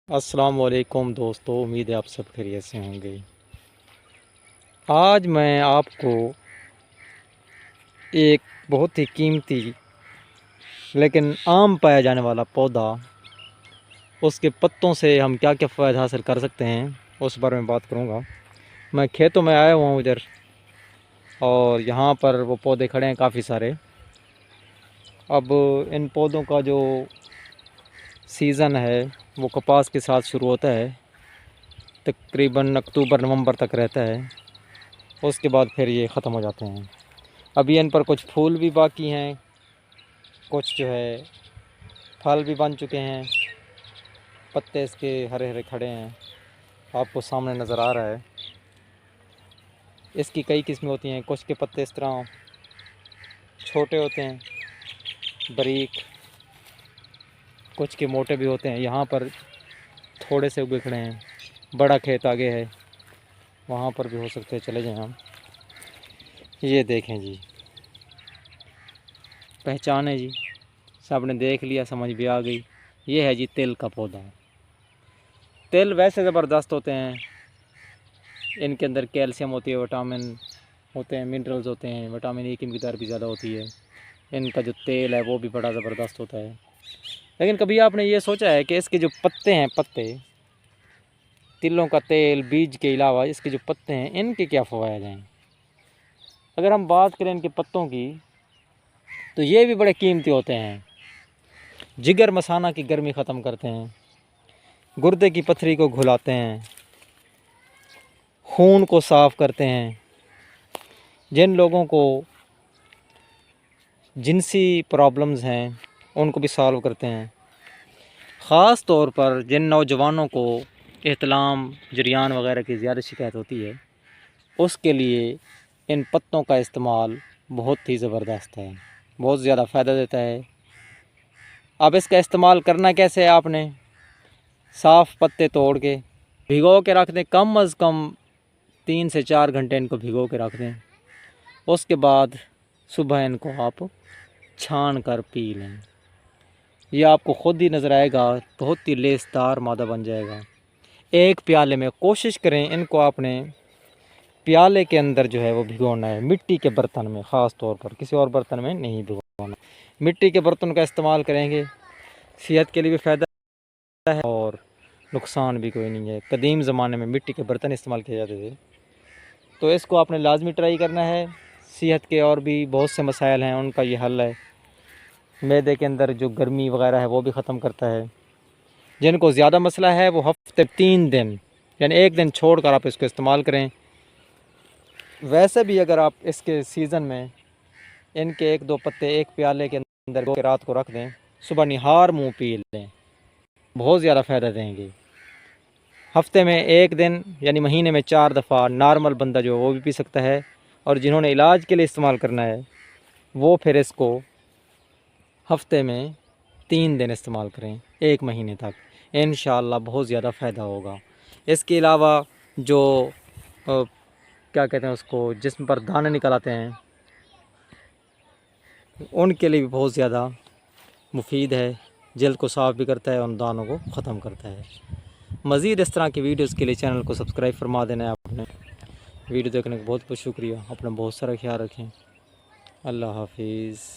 السلام علیکم دوستو، امید ہے آپ سب خیریت سے ہوں گے۔ آج میں آپ کو ایک بہت ہی قیمتی لیکن عام پایا جانے والا پودا، اس کے پتوں سے ہم کیا کیا فوائد حاصل کر سکتے ہیں اس بارے میں بات کروں گا۔ میں کھیتوں میں آیا ہوا ہوں ادھر، اور یہاں پر وہ پودے کھڑے ہیں کافی سارے۔ اب ان پودوں کا جو سیزن ہے وہ کپاس کے ساتھ شروع ہوتا ہے، تقریباً اکتوبر نومبر تک رہتا ہے، اس کے بعد پھر یہ ختم ہو جاتے ہیں۔ ابھی ان پر کچھ پھول بھی باقی ہیں، کچھ جو ہے پھل بھی بن چکے ہیں، پتے اس کے ہرے ہرے کھڑے ہیں، آپ کو سامنے نظر آ رہا ہے۔ اس کی کئی قسمیں ہوتی ہیں، کچھ کے پتے اس طرح چھوٹے ہوتے ہیں باریک، کچھ کے موٹے بھی ہوتے ہیں۔ یہاں پر تھوڑے سے اگے کھڑے ہیں، بڑا کھیت آگے ہے، وہاں پر بھی ہو سکتے چلے جائیں ہم۔ یہ دیکھیں جی، پہچان ہے جی، سب نے دیکھ لیا، سمجھ بھی آ گئی۔ یہ ہے جی تل کا پودا۔ تل ویسے زبردست ہوتے ہیں، ان کے اندر کیلشیم ہوتی ہے، وٹامن ہوتے ہیں، منرلز ہوتے ہیں، وٹامن ای کی مقدار بھی زیادہ ہوتی ہے۔ ان کا جو تیل ہے وہ بھی بڑا زبردست ہوتا ہے۔ لیکن کبھی آپ نے یہ سوچا ہے کہ اس کے جو پتے ہیں، پتے تلوں کا تیل بیج کے علاوہ اس کے جو پتے ہیں ان کے کیا فوائد ہیں؟ اگر ہم بات کریں ان کے پتوں کی تو یہ بھی بڑے قیمتی ہوتے ہیں۔ جگر مثانہ کی گرمی ختم کرتے ہیں، گردے کی پتھری کو گھلاتے ہیں، خون کو صاف کرتے ہیں، جن لوگوں کو جنسی پرابلمز ہیں ان کو بھی سالو کرتے ہیں۔ خاص طور پر جن نوجوانوں کو احتلام، جریان وغیرہ کی زیادہ شکایت ہوتی ہے، اس کے لیے ان پتوں کا استعمال بہت ہی زبردست ہے، بہت زیادہ فائدہ دیتا ہے۔ اب اس کا استعمال کرنا کیسے ہے؟ آپ نے صاف پتے توڑ کے بھگو کے رکھ دیں، کم از کم 3 سے 4 گھنٹے ان کو بھگو کے رکھ دیں۔ اس کے بعد صبح ان کو آپ چھان کر پی لیں، یہ آپ کو خود ہی نظر آئے گا، بہت ہی لیسدار مادہ بن جائے گا۔ ایک پیالے میں کوشش کریں ان کو آپ نے پیالے کے اندر جو ہے وہ بھگونا ہے، مٹی کے برتن میں، خاص طور پر کسی اور برتن میں نہیں بھگونا۔ مٹی کے برتن کا استعمال کریں گے، صحت کے لیے بھی فائدہ ہے اور نقصان بھی کوئی نہیں ہے۔ قدیم زمانے میں مٹی کے برتن استعمال کیے جاتے تھے، تو اس کو آپ نے لازمی ٹرائی کرنا ہے۔ صحت کے اور بھی بہت سے مسائل ہیں، ان کا یہ حل ہے۔ معدے کے اندر جو گرمی وغیرہ ہے وہ بھی ختم کرتا ہے۔ جن کو زیادہ مسئلہ ہے وہ ہفتے 3 دن یعنی 1 دن چھوڑ کر آپ اس کو استعمال کریں۔ ویسے بھی اگر آپ اس کے سیزن میں ان کے 1-2 پتے ایک پیالے کے اندر رات کو رکھ دیں، صبح نہار منہ پی لیں، بہت زیادہ فائدہ دیں گے۔ ہفتے میں 1 دن یعنی مہینے میں 4 دفعہ نارمل بندہ جو وہ بھی پی سکتا ہے، اور جنہوں نے علاج کے لیے استعمال کرنا ہے وہ پھر اس کو ہفتے میں 3 دن استعمال کریں، 1 مہینے تک، انشاءاللہ بہت زیادہ فائدہ ہوگا۔ اس کے علاوہ جو کیا کہتے ہیں اس کو، جسم پر دانے نکل آتے ہیں، ان کے لیے بھی بہت زیادہ مفید ہے، جلد کو صاف بھی کرتا ہے اور ان دانوں کو ختم کرتا ہے۔ مزید اس طرح کی ویڈیوز کے لیے چینل کو سبسکرائب فرما دینا ہے آپ نے۔ ویڈیو دیکھنے کا بہت بہت شکریہ، اپنا بہت سارا خیال رکھیں، اللہ حافظ۔